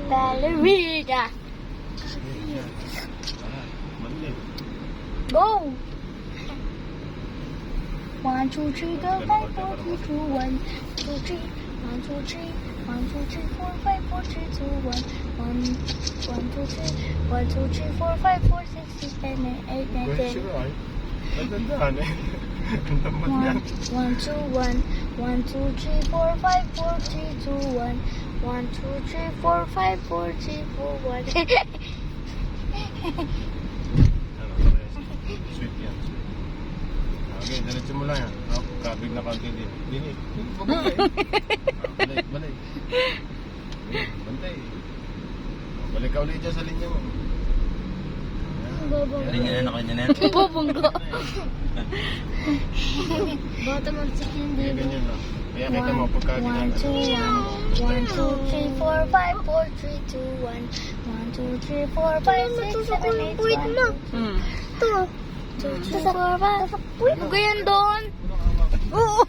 ballerina. Go! 1, 2, 3, go, 5, 4, 3, 2, 1, 2, 3, 1, 2, 3, 1, 2, 3, 4, 5, 4, 3, 2, 1, 1, 2, 3, 1, 2, 3, 4, 5, 4, 6, 7, 8, 9, 10. Nagandaan eh. Ang lamad yan. 1, 2, 1, 1, 2, 3, 4, 5, 4, 3, 2, 1, 1, 2, 3, 4, 5, 4, 3, 2, 1. Ano, sweet yan, sweet. Okay, diretso mo lang yan. Kabig na konti din. Dini. Balik, balik. Bantay. Balik ka ulit dyan sa linya mo. Bobong. Ganyan na ako niya neto. Bobong ko. Bota mo sa hindi. Ganyan lang. Kaya kita mo pagka 1, 2, 1, 1, 2, 3, 4, 5, 4, 3, 2, 1, 1, 2, 3, 4, 5, 6, 7, 8, 1, 2, 3, 4, 5. Ano ganyan doon? Oo.